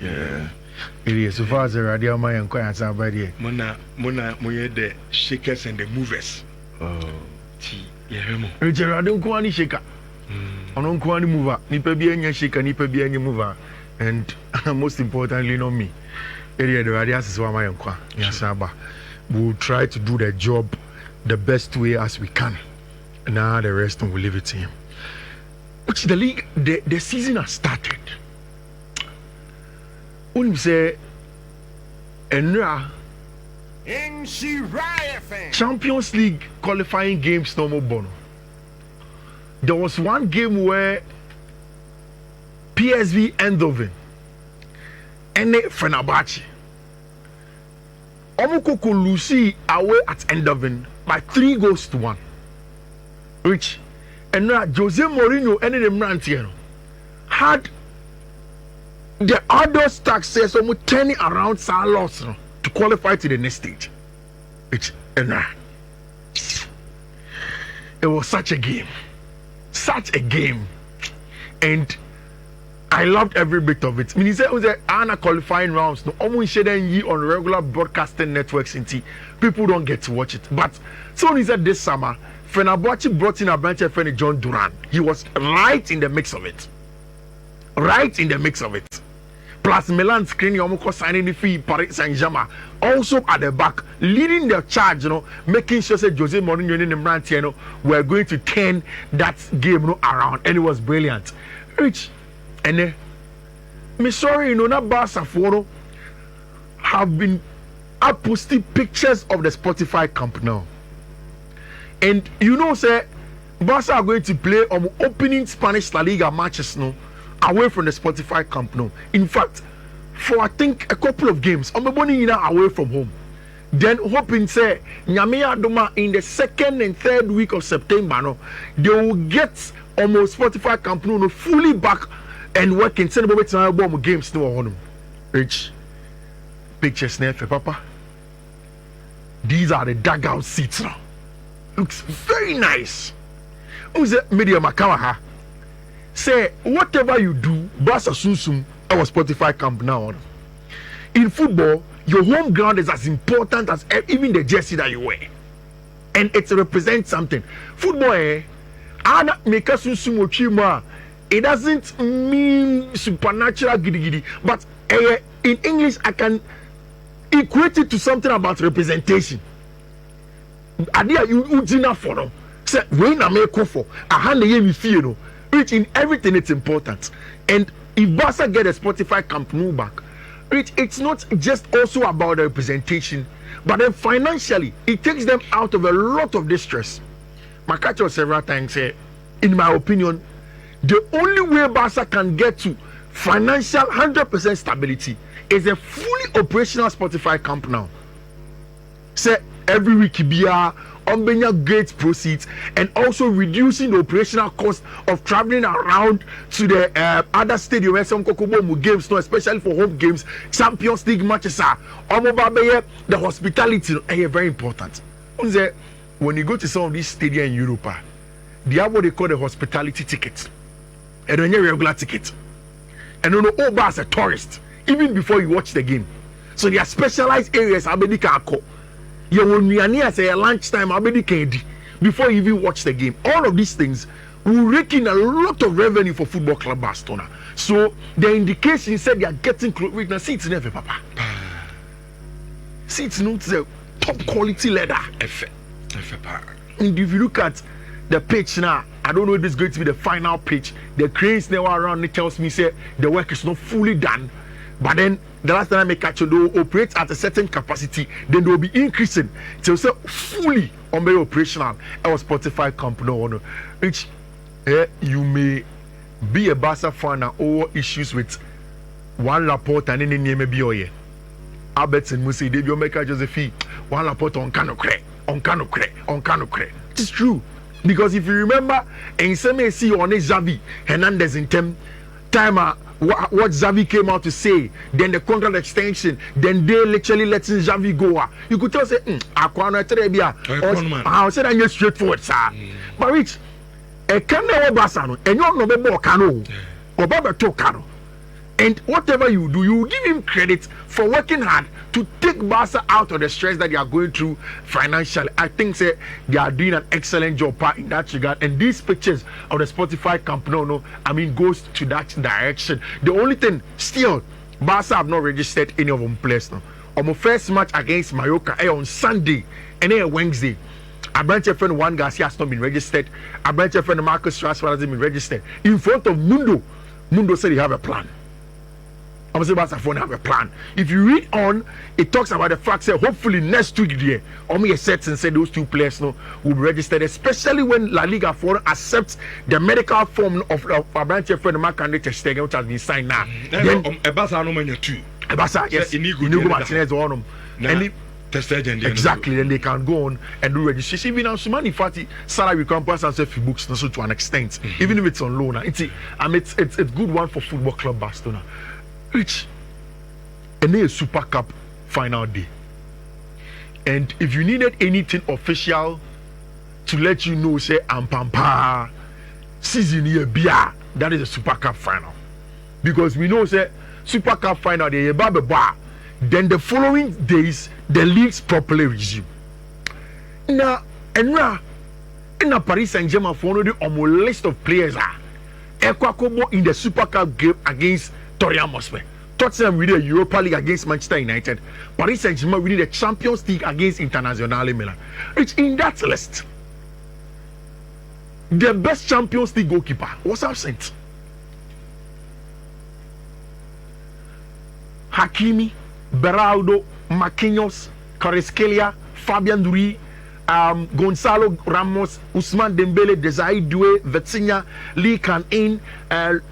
Yeah. It is. So far as the radio man and quiet somebody. Mona, the shakers and the movers. Oh. Yeah, Richard, I don't want any shaker. I don't want any mover. Nipa be any shaker, nipa be any mover. And most importantly, not me. Area the radio is why my uncle. Yes, Abba. We'll try to do the job the best way as we can. Now the rest will leave it to him. Which the league, the season has started. When you say, Enra, Champions League qualifying games no more bono. There was one game where PSV Eindhoven and Fenerbahce Omukoko Lucy away at Eindhoven by 3-1. Which and Jose Mourinho and the Mrantiano had the other success almost turning around Salos to qualify to the next stage. Which and it was such a game, and I loved every bit of it. I mean, he said it was a qualifying rounds. No, almost shouldn't ye on regular broadcasting networks until people don't get to watch it. But so he said this summer, Fenerbahce brought in a bunch of friend John Duran. He was right in the mix of it. Plus Milan screening almost signing the fee Paris Saint-Germain also at the back, leading the charge, making sure that Jose Mourinho and Mrantiano were going to turn that game around, and it was brilliant. Rich, and me sorry, not Barca for have been up posting pictures of the Spotify Camp Nou, and say Barca are going to play on opening Spanish La Liga matches away from the Spotify Camp Nou. In fact, for I think a couple of games, I'm away from home. Then hoping say Nyamea Doma in the 2nd and 3rd week of September, they will get almost Spotify Camp Nou fully back and working. Send about time games no Rich pictures there for Papa. These are the dugout seats now. Looks very nice. Who's the media Makawaha? Say whatever you do, Barca Susum or Spotify Camp Nou. In football, your home ground is as important as even the jersey that you wear, and it represents something. Football, it doesn't mean supernatural giddy, but in English I can equate it to something about representation. Adia you for say when I make for a hand me feel which in everything it's important. And if Barca get a Spotify Camp Nou back, it's not just also about the representation, but then financially it takes them out of a lot of distress. My catch several times say, in my opinion, the only way Barca can get to financial 100% stability is a fully operational Spotify Camp Nou. Say every week on great proceeds, and also reducing the operational cost of traveling around to the other stadium where some Kokobo games, especially for home games, Champions League matches are the hospitality is very important. When you go to some of these stadiums in Europe, they have what they call the hospitality ticket, and then your regular ticket, and over as a tourist even before you watch the game. So there are specialized areas you will near say lunchtime before you even watch the game. All of these things will rake in a lot of revenue for Football Club Barcelona. So the indication said they are getting close. Wait, now seats never, Papa. Seats not the top quality leather. And if you look at the pitch now, I don't know if this is going to be the final pitch. The cranes now around it tells me say the work is not fully done. But then the last time I catch they will operate at a certain capacity, then they will be increasing till say fully operational. I was Spotify Camp Nou, which you may be a Barca fan or issues with one Laporte and any name maybe oye. Albertson Musi, they will make Josephine one Laporte on Canocre. It's true. Because if you remember, in some see on Xavi Hernandez in time what Xavi came out to say, then the contract extension, then they literally letting Xavi go. You could tell say, Aquana Trebia, I said I'm just straightforward, sir. But which a can never Basano, and you're no more cano or Baba Tocano. And whatever you do, you give him credit for working hard to take Barca out of the stress that they are going through financially. I think say they are doing an excellent job in that regard. And these pictures of the Spotify Camp Nou, I mean, goes to that direction. The only thing, still, Barca have not registered any of them players now. On my first match against Mallorca on Sunday and then Wednesday, a branch of friend Juan Garcia has not been registered. A branch of friend Marcus Rashford hasn't been registered. In front of Mundo, Mundo said he have a plan. I'm saying Barca have a plan. If you read on, it talks about the fact that hopefully next week there, Omi sets and said those two players will be registered, especially when La Liga for accepts the medical form of a branch of friend Marc-André ter Stegen, which has been signed now. Then Barca no man two. Barca, yes, Inigo Martinez on them. Exactly, then they can go on and do registration. Even now, Sumani Fati salary campus and self books so to an extent, even if it's on loan. It's a good one for Football Club Barcelona. Rich, and then a Super Cup final day. And if you needed anything official to let you know, say Ampampa season year bia, that is a Super Cup final. Because we know say Super Cup final day, then the following days the leagues properly resume. Now, and now in the Paris Saint-Germain for on a list of players are Ekwakobo in the Super Cup game against Tottenham Hotspur. Tottenham winning the Europa League against Manchester United. Paris Saint-Germain winning the Champions League against Internazionale Milan. It's in that list. The best Champions League goalkeeper was absent. Hakimi, Beraldo, Marquinhos, Kvaratskhelia, Fabian Ruiz, Gonzalo Ramos, Ousmane Dembele, Desiree Doué, Vitinha, Lee Can-in,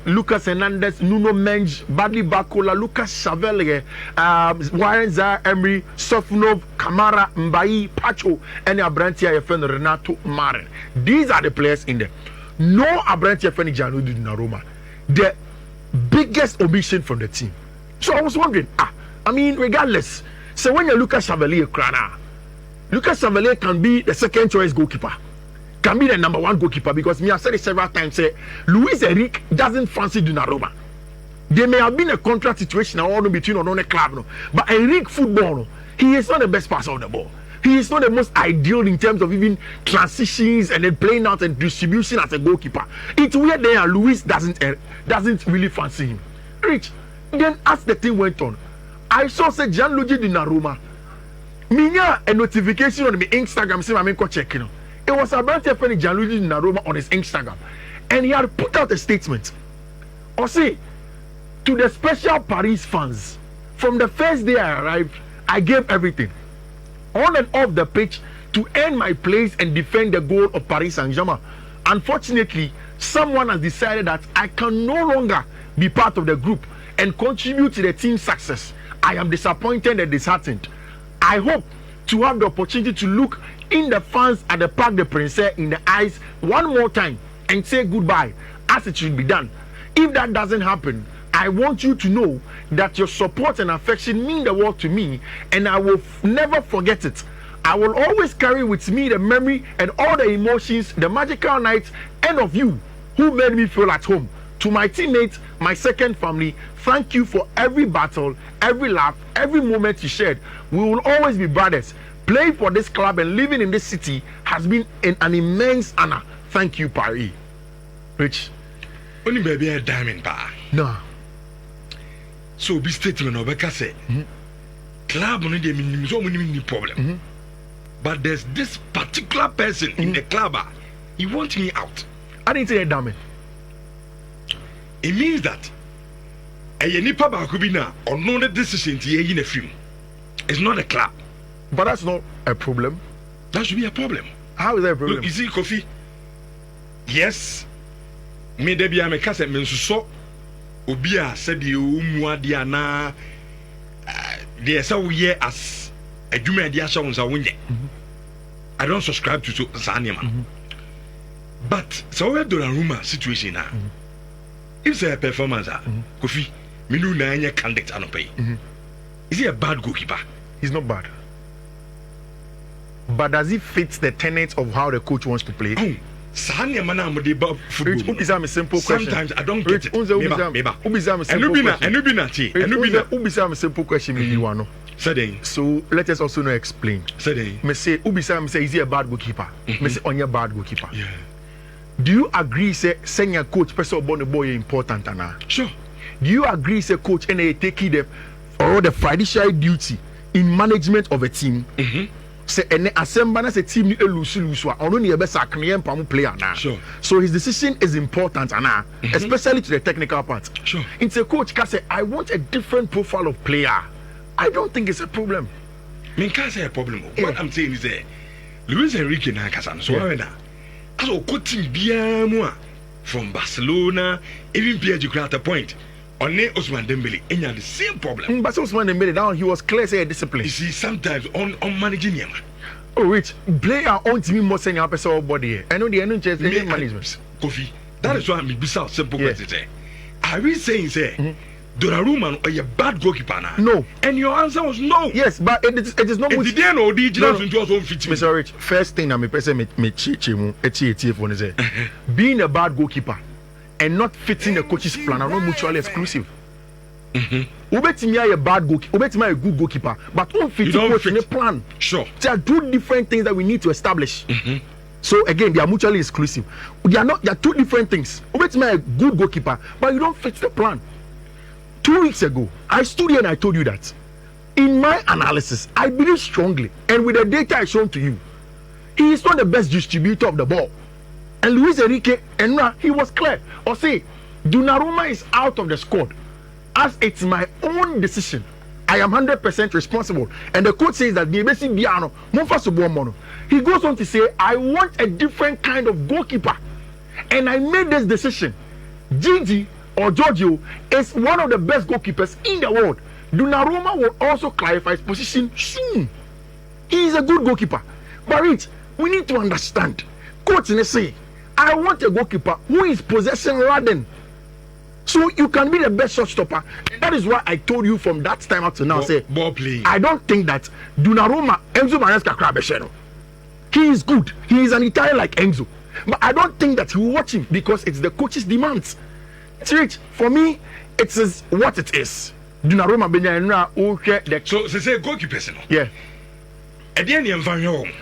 Lucas Hernandez, Nuno Mendes, Badly Bakola, Lucas Chevalier, Warren Zaire-Emery, Sofonov, Kamara, Mbaye, Pacho, and Abrantia friend Renato Marin. These are the players in there. No Abrantia friend Gianluigi Donnarumma. The biggest omission from the team. So I was wondering, I mean, regardless, so when you look at Chevalier Crana, Lucas Chevalier can be the second choice goalkeeper, can be the number one goalkeeper, because me, I said it several times, say Luis Enrique doesn't fancy Donnarumma. There may have been a contract situation between on a club, no? But Enrique football, no, he is not the best passer of the ball. He is not the most ideal in terms of even transitions and then playing out and distribution as a goalkeeper. It's weird there, Luis doesn't really fancy him. Rich, then as the thing went on, I saw say Gianluigi Donnarumma. Minya a notification on my Instagram saying I'm going to check. It was about friend Gianluigi Donnarumma on his Instagram, and he had put out a statement. Or say to the special Paris fans, from the first day I arrived, I gave everything on and off the pitch to earn my place and defend the goal of Paris Saint-Germain. Unfortunately, someone has decided that I can no longer be part of the group and contribute to the team's success. I am disappointed and disheartened. I hope to have the opportunity to look in the fans at the Parc des Princes in the eyes one more time and say goodbye as it should be done. If that doesn't happen, I want you to know that your support and affection mean the world to me, and I will never forget it. I will always carry with me the memory and all the emotions, the magical nights, and of you who made me feel at home. To my teammates, my second family, thank you for every battle, every laugh, every moment you shared. We will always be brothers. Playing for this club and living in this city has been an immense honor. Thank you, Paris. Rich. Only baby a diamond bar. No. So be statement of a say. Club only the so many problem. But there's this particular person in the club. He wants me out. I didn't say a diamond. It means that a nipa bakubina or no decision to in a film. It's not a club. But that's not a problem. That should be a problem. How is that a problem? Look, you see, Kofi. Yes. Me debi ame kase me nsuso obi a said the umuadia na the say we as adwuma dia sha wonsa wonye. I don't subscribe to so anima. But so we Donnarumma situation now. If say a performance, Kofi, me no na anya conduct anopai. Is he a bad goalkeeper? He's not bad. But does he fit the tenets of how the coach wants to play? Sanya mana mo de ba football. Rich, ubisa me simple question. Sometimes I don't get it. Meba. Ubisa me simple question. Enubina. Ubisa me simple question me you know. So let us also now explain. Me say ubisa me say is he a bad goalkeeper? Me say onye bad goalkeeper. Yeah. Do you agree say senior coach person born the boy important ana? Sure. Do you agree say coach and taking the or the fiduciary duty in management of a team? Say and assemble as a team you lose or only a best player now. Sure. So his decision is important and especially to the technical part. Sure. It's a coach can say I want a different profile of player. I don't think it's a problem. Me can't say a problem. What I'm saying is that Luis Enrique na kasa so na. As o coaching bia mu from Barcelona even PSG at a point. On Ousmane Dembele, and you have the same problem. But Ousmane Dembele, down he was clear say discipline. You see, sometimes on managing him. Oh, Rich, player on to me more senior person body. I know the energy management. Kofi, that is why I'm beside simple question. Are we saying say Donnarumma are a bad goalkeeper now? No. And your answer was no. Yes, but it is not. Did they know the no. Into us own fit? Mr. Rich, first thing I'm person me being a bad goalkeeper and not fitting the coach's plan are not mutually exclusive. Ubetimi a bad goalkeeper, Ubetimi a good goalkeeper, but don't fit the coach in a plan. Sure. There are two different things that we need to establish. So again, they are mutually exclusive. They are two different things. Ubetimi a good goalkeeper, but you don't fit the plan. 2 weeks ago, I stood here and I told you that in my analysis, I believe strongly, and with the data I shown to you, he is not the best distributor of the ball. And Luis Enrique, and he was clear. Or say, Donnarumma is out of the squad. As it's my own decision, I am 100% responsible. And the coach says that he goes on to say, I want a different kind of goalkeeper. And I made this decision. Gigi or Giorgio is one of the best goalkeepers in the world. Donnarumma will also clarify his position soon. He is a good goalkeeper. But Rich, we need to understand. Coach say, I want a goalkeeper who is possession laden. So you can be the best shot stopper. And that is why I told you from that time up to now, ball playing. I don't think that Donnarumma, Enzo Maresca Crabesheno. He is good. He is an Italian like Enzo. But I don't think that he will watch him because it's the coach's demands. It's rich. For me, it is what it is. Donnarumma Benjamin okay. So say goalkeeper. Yeah. At the end of the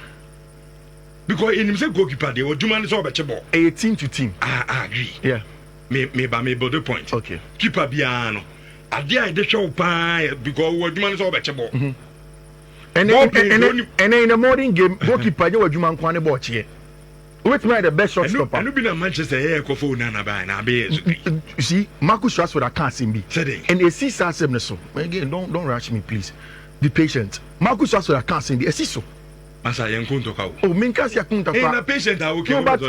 because in himself goalkeeper, they were doing so much ball. A team to team. I agree. Yeah. Me the point. Okay. Keeper biano. At the end, they show pie because we're doing so much ball. And in the morning game, goalkeeper, you were doing one ball here. Which made the best shot stopper? And you've been Manchester here, Kofu Nana by you see, Marcus Rashford, I can't see me. And a CISA so. Again, don't rush me, please. Be patient. Marcus Rashford, I can't see me. A CISO. Masa yankunto ka. Oh, minkas yakunta ka. Na patient I okay. No, but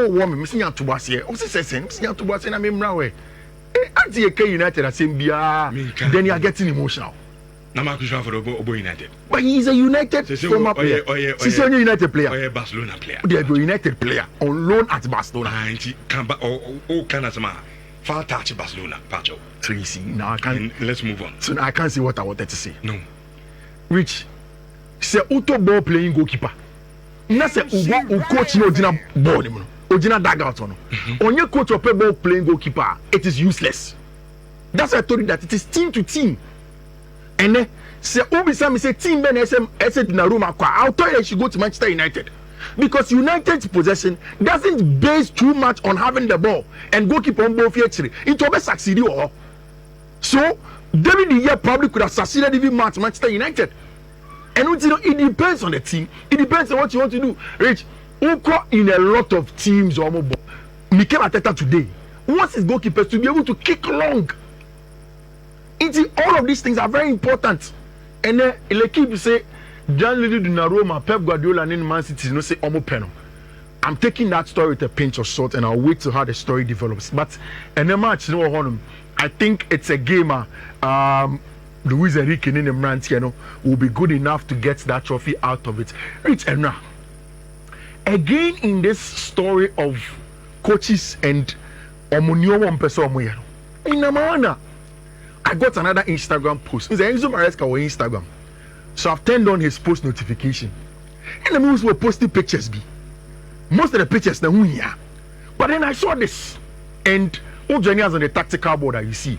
woman, me sinya to was here. O se sesen, me sinya to was na me mra we. Anti United asem bia. Then you are getting emotional. Na Marcus Rashford obo United. But he is a United former player. He's a United player. Or a Barcelona player. They are a United player on loan at Barcelona. Can Canasma. Far touch Barcelona, Pacho. Tracy, now I can't. Let's move on. So now I can't see what I wanted to say. No. Rich. C'est auto ball playing goalkeeper. Na se ugo coach no ordinary ball ni mo. Ordinary dugout no. Onye coach or ball playing goalkeeper, it is useless. That's why I told you that it is team to team. And then say Obisa me say team Ben SM Donnarumma kwa. I'll tell you she go to Manchester United. Because United's possession doesn't base too much on having the ball and goalkeeper on ball feature. It will be succeed or so David De Gea probably could have succeeded even much Manchester United. And you know, it depends on the team. It depends on what you want to do. Rich, Uko in a lot of teams or more. Mikel Arteta today wants his goalkeepers to be able to kick long. All of these things are very important. And then they keep say, Gianluigi Donnarumma, Pep Guardiola, and Man City, no say Omo Peno. I'm taking that story with a pinch of salt, and I'll wait to how the story develops. But in the match, you know, I think it's a gamer. Luis Enrique in the Mrantiano will be good enough to get that trophy out of it. Rich Enra. Again, in this story of coaches and Omunio Wampeso in Amana, I got another Instagram post. It's Enzo Maresca on Instagram. So I've turned on his post notification. And the moves were posting pictures. most of the pictures na who here. But then I saw this, and all journeyers on the tactical board that you see.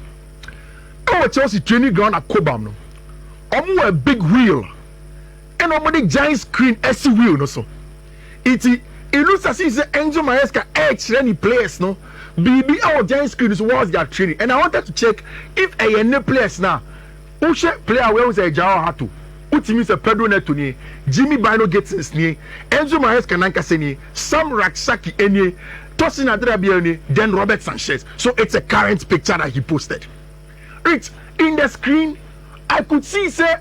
Our Chelsea training ground at Cobham, no. A big wheel, and the giant screen SC wheel, no so. It looks as if the Enzo Maresca edge any players, no. BB our giant screen is was their training, and I wanted to check if any players now. Who player where was a Jao Hatu? Which means a Pedro Netuni, Jimmy Bino gets his knee, Enzo Maresca Nankaseni, Sam Raksaki any, Tosin Adrabiani, then Robert Sanchez. So it's a current picture that he posted. It's in the screen. I could see say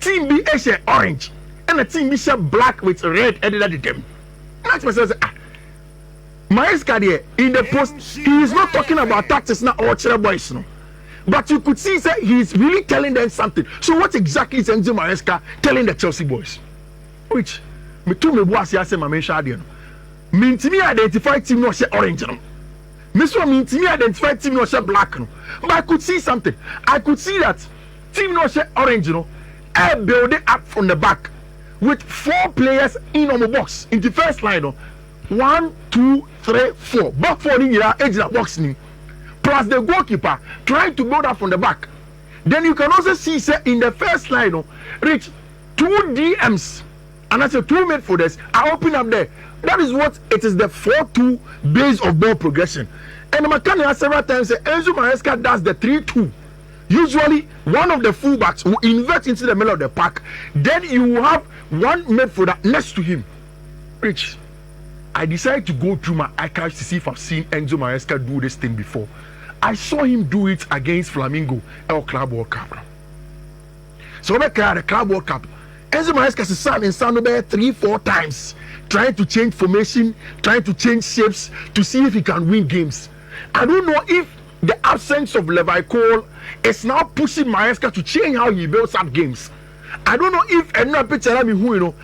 team B is orange and the team B is black with red headed at them. That's myself. Maresca there in the post, he is not talking about tactics now or Chile boys no. But you could see say he's really telling them something. So what exactly is Enzo Maresca telling the Chelsea boys? Which me too me boss here say my mention there. Me to me identify team no say orange no. Miss one mean to me identify team no say black no. But I could see something. I could see that team no say orange no. I build it up from the back with 4 players in on the box in the first line no. 1, 2, 3, 4. Back 4 in here edge the box ni. Plus the goalkeeper trying to build up from the back. Then you can also see say in the first line no, reach 2 DMs and that's a 2 midfielders are open up there. That is what it is, the 4-2 base of ball progression. And Makani has several times said Enzo Maresca does the 3-2. Usually one of the fullbacks will invert into the middle of the pack. Then you will have one midfielder next to him. Rich, I decided to go through my archives to see if I've seen Enzo Maresca do this thing before. I saw him do it against Flamengo at Club World Cup. So when I the Club World Cup, Enzo Maresca is in Sanobe 3-4 times, trying to change formation, trying to change shapes to see if he can win games. I don't know if the absence of Levi Cole is now pushing Maresca to change how he builds up games. I don't know if another picture of me who you know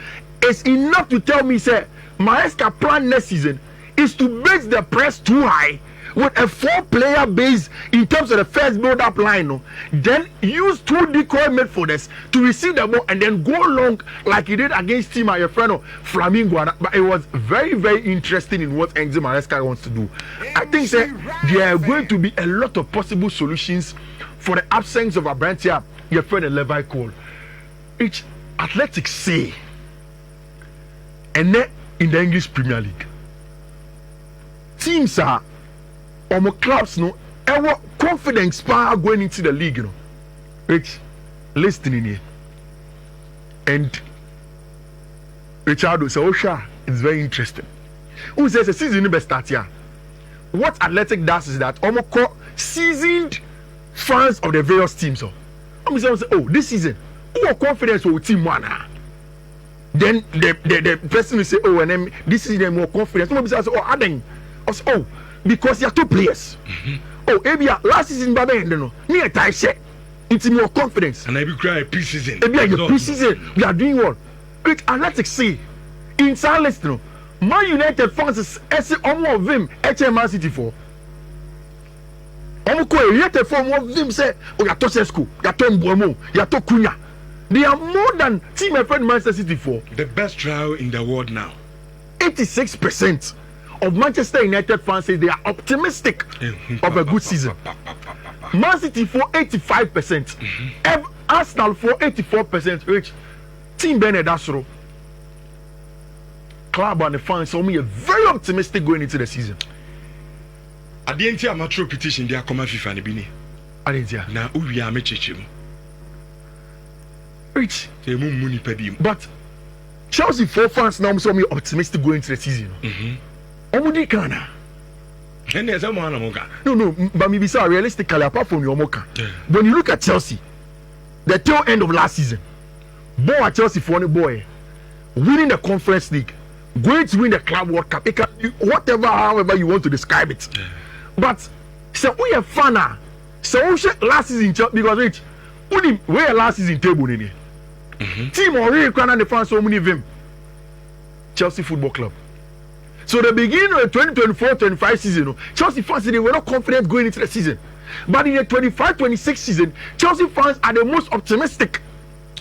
is enough to tell me say Maresca plan next season is to base the press too high with a 4-player base in terms of the first build-up line, no? Then use 2 decoy midfielders to receive the ball and then go long like he did against Team Ayefreno Flamingo. But it was very, very interesting in what Enzo Maresca wants to do. I think that there are going to be a lot of possible solutions for the absence of Abrantia, your friend and Levi Cole. Each Athletics say, and then in the English Premier League, teams are omo clubs no ever confidence power going into the league, you know. Rich, listening here. And Richard so Osha is very interesting. Who says the season will start here? What Athletic does is that omo seasoned fans of the various teams. So I'm say, oh, this season, who confidence will team one? Then the person will say, oh, and then this is the more confidence. Somebody says, oh, Aden, oh. Because there are 2 players. Oh, Abia last season, Baba, no, near tie set. It's more confidence. And I will cry pre-season. Abia, your pre-season, we are doing well. But Athletics see in silence, no, Man United fans is almost of them. Man City for. Almost United fans of them say, oh, you are to Sesko, you are to Mbomo, you are to Cunha. They are more than team my friend Manchester City for. The best trial in the world now. 86% of Manchester United fans say they are optimistic of a good season. Man City for 85%. Arsenal for 84%. Rich. Team Bernard Asro. Club and the fans are very optimistic going into the season. At the end of amateur petition, they are coming FIFA and Bini. Now, we are making Rich. But Chelsea 4 fans now so optimistic going into the season. Omudi Kana. No, but maybe so realistically, apart from your Moka, when you look at Chelsea, the tail end of last season, boy at Chelsea for one boy, winning the Conference League, going to win the Club World Cup, whatever, however you want to describe it. But so we are fan. So last season because Rich, we are last season table in team already crowned the fans so many of them. Chelsea Football Club. So the beginning of the 2024-25 season, Chelsea fans they were not confident going into the season. But in the 25-26 season, Chelsea fans are the most optimistic.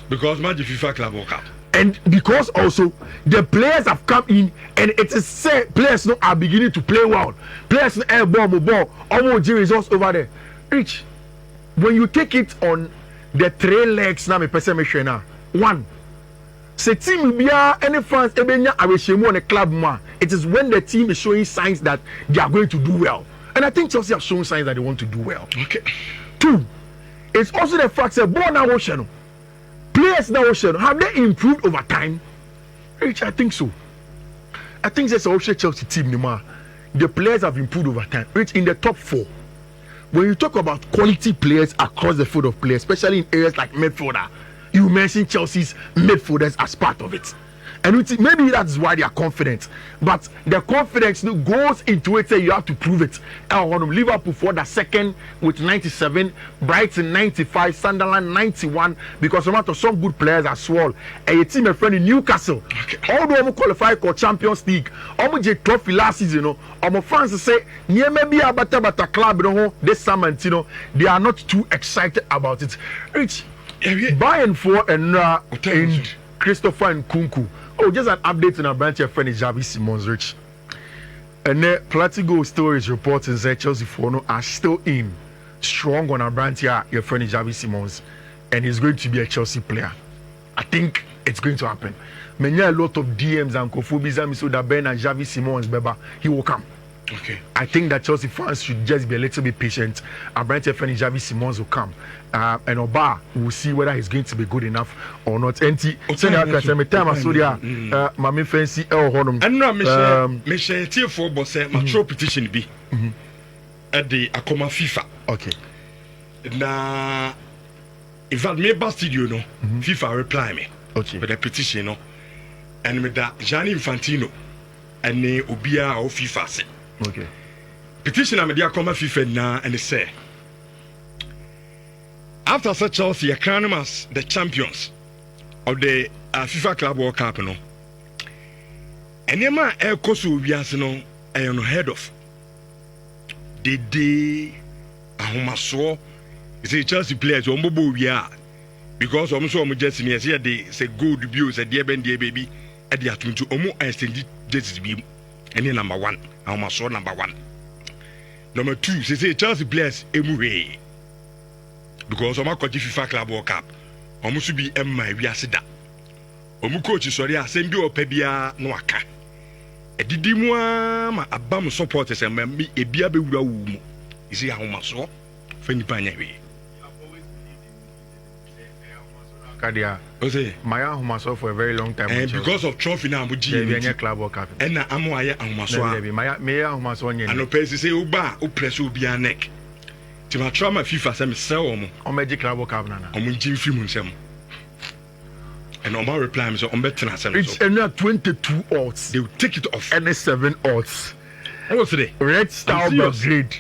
Because man the FIFA Club World Cup. And because also the players have come in, and it is said players now are beginning to play well. Players now ball, almost results over there. Rich, when you take it on the 3 legs now, me person me now. One, say team bia any fans ebenya aweshemu on a club ma. It is when the team is showing signs that they are going to do well, and I think Chelsea have shown signs that they want to do well. Okay. 2, it's also the fact that ball now ocean. Players now have they improved over time? Rich, I think so. I think that's also Chelsea team. The players have improved over time. Rich, in the top 4. When you talk about quality players across the field of players, especially in areas like midfielder, you mentioned Chelsea's midfielders as part of it. And maybe that's why they are confident. But the confidence goes into it, you have to prove it. Liverpool for the second with 97, Brighton 95, Sunderland 91, because some good players as well. And a team a friend in Newcastle. Although I'm qualified for Champions League, I'm a trophy last season, I'm fans say, near maybe a better club this summer, they are not too excited about it. Rich, Bayern for and Christopher and Kunku. Oh, just an update on our branch your friend Javi Simons, Rich. And the Platigo stories reporting that Chelsea Fono are still in strong on our branch here, your friend Javi Simons, and he's going to be a Chelsea player. I think it's going to happen. Many a lot of DMs and Kofubiza Misoda Ben and Javi Simons, Beba, he will come. Okay. I think that Chelsea fans should just be a little bit patient. Our branch your friend Javi Simons will come. And Oba will see whether he's going to be good enough or not. And send me time I saw there, my fancy El Honum. And now, Michelle for boss, my true petition be at the Akoma FIFA. Okay. Now, if I may bastard you know, FIFA reply me. Okay. With the petition, no, and with that Gianni Infantino and the Obia or FIFA say. Okay. Petition I'm the Akoma FIFA now, and they say. After such Chelsea are crowned as the champions of the FIFA Club World Cup, no, and Emma Air Kosu Biasino, I am head of the day Ahomaso is a Chelsea players on Bobo we are because I'm so just in here, they say good reviews at the Ben baby at the Atum to Omo and extended just be any number 1, Ahomaso number 1. Number 2, say Chelsea players Emure. Because I'm a coach FIFA Club World Cup. I must be Emma Viasida. I'm coach sorry, I send you a pebia no aka. A didimwa, a bam supporters and me a beer be woo. Is he how much so? Fanny Panawi. Kadia, Maya Humaso for a very long time. And because of trophy now, would you Club World Cup? And I'm why I'm Maso. Maya Humason, and no place say, Uba, who press will be a neck. To my trauma FIFA some sell on Magic Club World Cup nana. On Jim Freeman and on my reply is on better than it's another 22 odds. They will take it off. And 7 odds. What was today? Red Star Belgrade.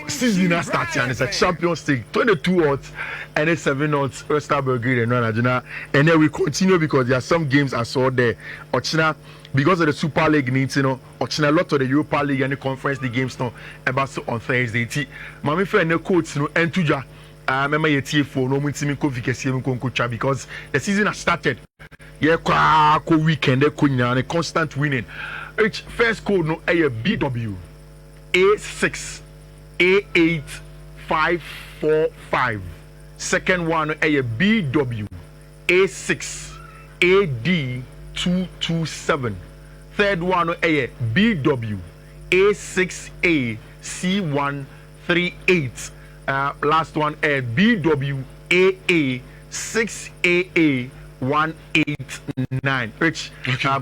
Season has started and it's a Champions League. 22 odds and 7 odds. Red Star Belgrade and Ranajina. And then we continue because there are some games I saw there. Ochina. Because of the Super League needs, or a lot of the Europa League and the Conference League games now, about so on Thursday. Mami friend, no coach, no entuja. Remember your TFO, no muntimi ko vikesi ko coach because the season has started. Yeah, ko weekend, ko constant winning. First code no a BW A6 A8 545. Second one a BW A6 AD 227. Third one a BW A6A C138. Last one a BW AA 6AA 189. Rich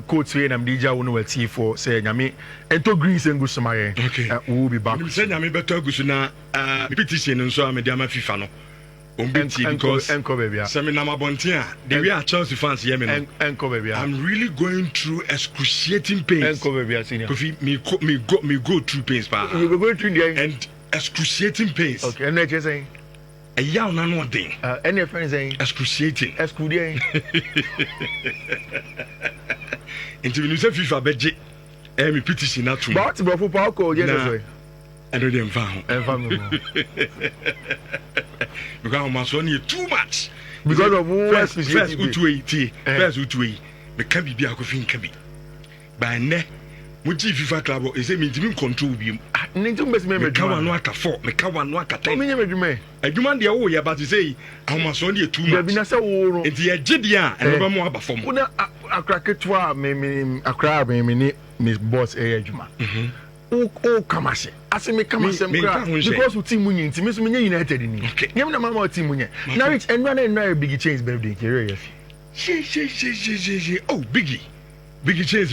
code to and DJ one will see for say Yami and to Greece and Gusamaye. Okay, we'll be back. You said Yami better Gusuna petition and so I'm a Diama FIFA no. Because the way our Chelsea fans hear me now, I'm really going through excruciating pains. Me go through pains, you go through the and excruciating pains. Okay, and you're saying a young man one thing. Any friend saying excruciating. Excruciating. Into the FIFA budget, me petition not true. But football call, yes. ɛno deɛ mfa ho because ahomasoɔ no yɛ too much because of first wotuwe tie first wotuwe meka biribi akɔfi nka bi by nnɛ mogye FIFA club ɛsɛ mentimi control biom meka wano aka 4 meka wano aka 10 adwuma deɛ woyɛ but sɛ ahomasoɔ no yɛ too much nti yɛgye deɛ a ɛno bɛma aba fam wona akra ketewa akra me boss ɛyɛ adwuma o kamase ase me kamase mkra because we team munye nti me so menye United ni nyem na mama team munye na rich enwa na big change birthday kere yes oh biggie change